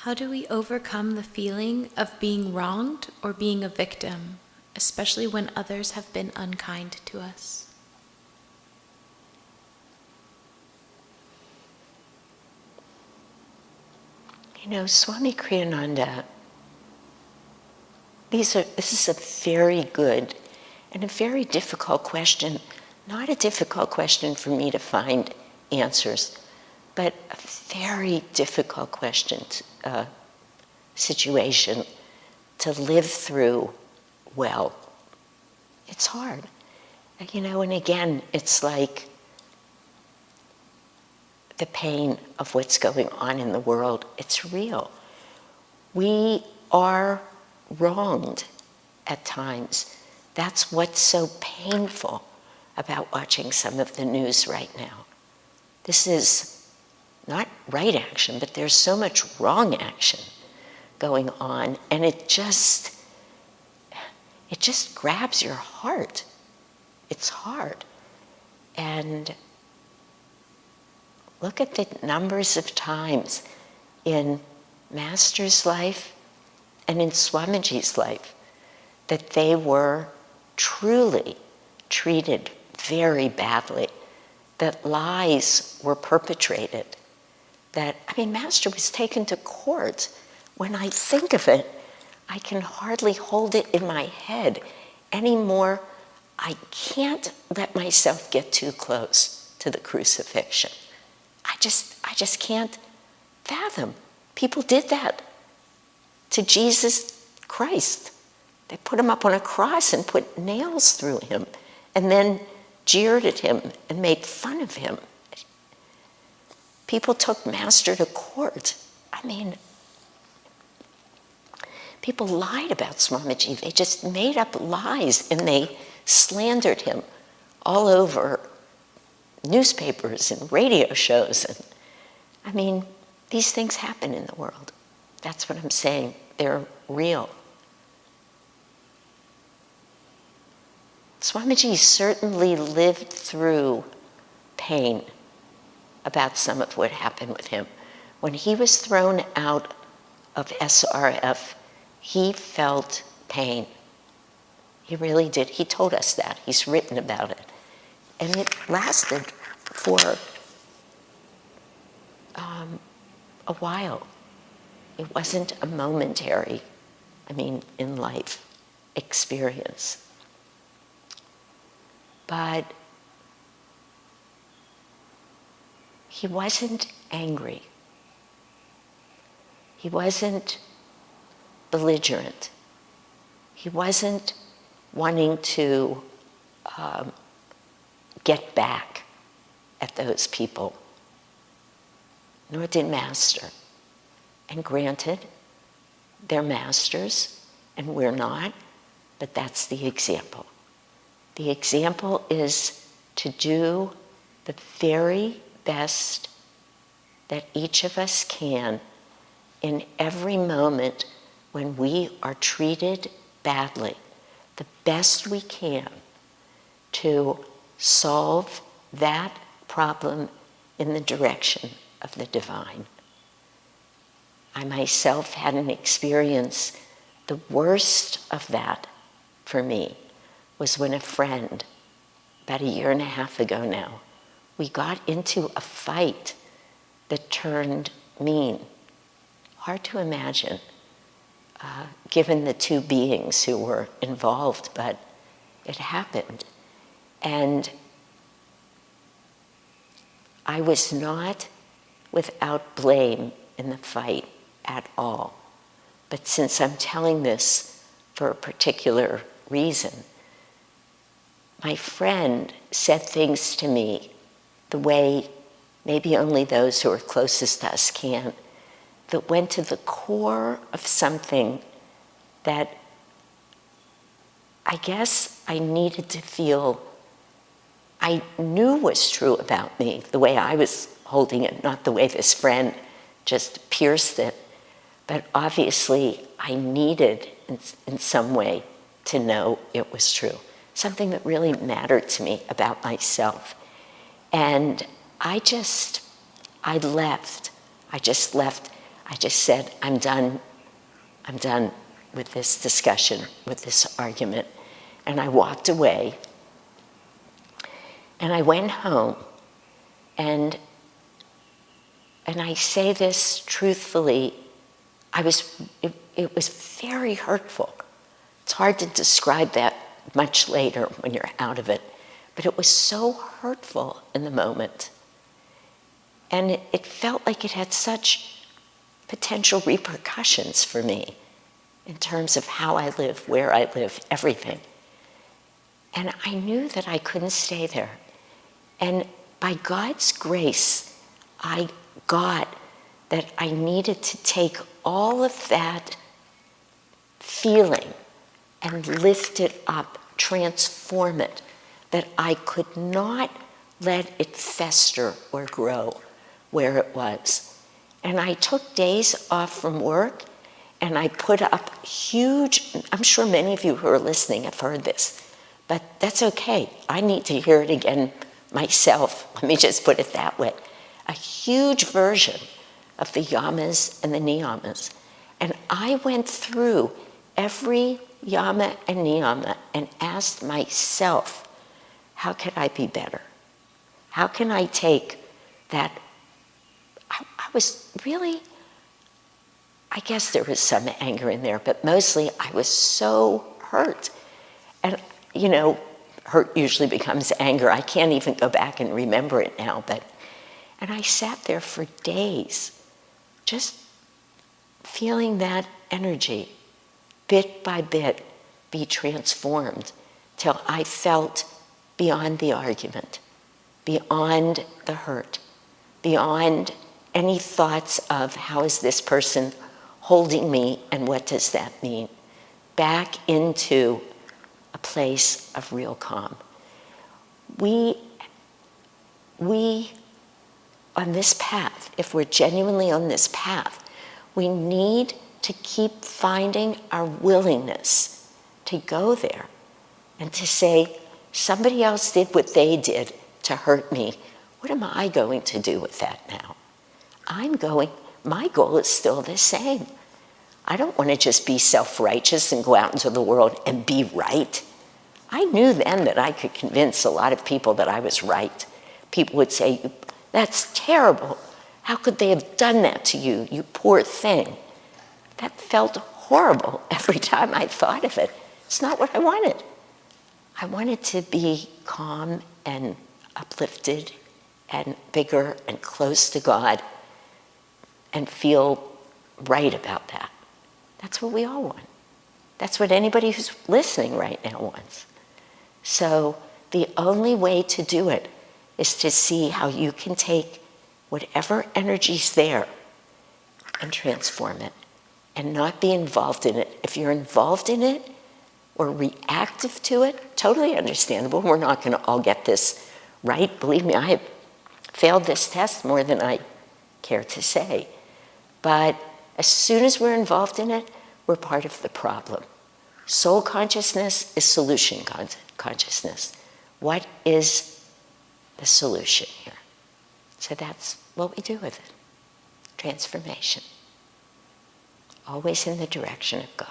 How do we overcome the feeling of being wronged or being a victim, especially when others have been unkind to us? You know, Swami Kriyananda, this is a very good and a very difficult question. Not a difficult question for me to find answers, but a very difficult question, situation to live through well. It's hard. You know, and again, it's like the pain of what's going on in the world. It's real. We are wronged at times. That's what's so painful about watching some of the news right now. This is not right action, but there's so much wrong action going on, and it just grabs your heart. It's hard. And look at the numbers of times in Master's life and in Swamiji's life that they were truly treated very badly, that lies were perpetrated, that, I mean, Master was taken to court. When I think of it, I can hardly hold it in my head anymore. I can't let myself get too close to the crucifixion. I just can't fathom. People did that to Jesus Christ. They put him up on a cross and put nails through him and then jeered at him and made fun of him. People took Master to court. I mean, people lied about Swamiji. They just made up lies and they slandered him all over newspapers and radio shows. And I mean, these things happen in the world. That's what I'm saying. They're real. Swamiji certainly lived through pain about some of what happened with him. When he was thrown out of SRF, he felt pain. He really did. He told us that. He's written about it. And it lasted for a while. It wasn't a momentary, in life experience. But he wasn't angry. He wasn't belligerent. He wasn't wanting to get back at those people, nor did Master. And granted, they're masters and we're not, but that's the example. The example is to do the very best that each of us can in every moment when we are treated badly, the best we can to solve that problem in the direction of the divine. I myself had an experience, the worst of that for me was when a friend, about 1.5 years ago now, we got into a fight that turned mean. Hard to imagine, given the two beings who were involved, but it happened. And I was not without blame in the fight at all. But since I'm telling this for a particular reason, my friend said things to me the way maybe only those who are closest to us can, that went to the core of something that I guess I needed to feel I knew was true about me, the way I was holding it, not the way this friend just pierced it. But obviously, I needed in some way to know it was true, something that really mattered to me about myself. And I left. I just left. I just said, I'm done with this discussion, with this argument. And I walked away. And I went home, and I say this truthfully, it was very hurtful. It's hard to describe that much later when you're out of it, but it was so hurtful in the moment. And it felt like it had such potential repercussions for me in terms of how I live, where I live, everything. And I knew that I couldn't stay there. And by God's grace, I got that I needed to take all of that feeling and lift it up, transform it, that I could not let it fester or grow where it was. And I took days off from work, and I put up huge, I'm sure many of you who are listening have heard this, but that's okay. I need to hear it again myself. Let me just put it that way. A huge version of the yamas and the niyamas. And I went through every yama and niyama and asked myself, how can I be better? How can I take that? I was really, I guess there was some anger in there, but mostly I was so hurt. And, you know, hurt usually becomes anger. I can't even go back and remember it now, and I sat there for days, just feeling that energy, bit by bit, be transformed, till I felt beyond the argument, beyond the hurt, beyond any thoughts of how is this person holding me and what does that mean, back into a place of real calm. We on this path, if we're genuinely on this path, we need to keep finding our willingness to go there and to say, somebody else did what they did to hurt me. What am I going to do with that now? My goal is still the same. I don't want to just be self-righteous and go out into the world and be right. I knew then that I could convince a lot of people that I was right. People would say, that's terrible. How could they have done that to you, you poor thing? That felt horrible every time I thought of it. It's not what I wanted. I wanted to be calm and uplifted and bigger and close to God and feel right about that. That's what we all want. That's what anybody who's listening right now wants. So the only way to do it is to see how you can take whatever energy's there and transform it and not be involved in it. If you're involved in it or reactive to it, totally understandable. We're not going to all get this right. Believe me, I have failed this test more than I care to say. But as soon as we're involved in it, we're part of the problem. Soul consciousness is solution consciousness. What is the solution here? So that's what we do with it. Transformation. Always in the direction of God.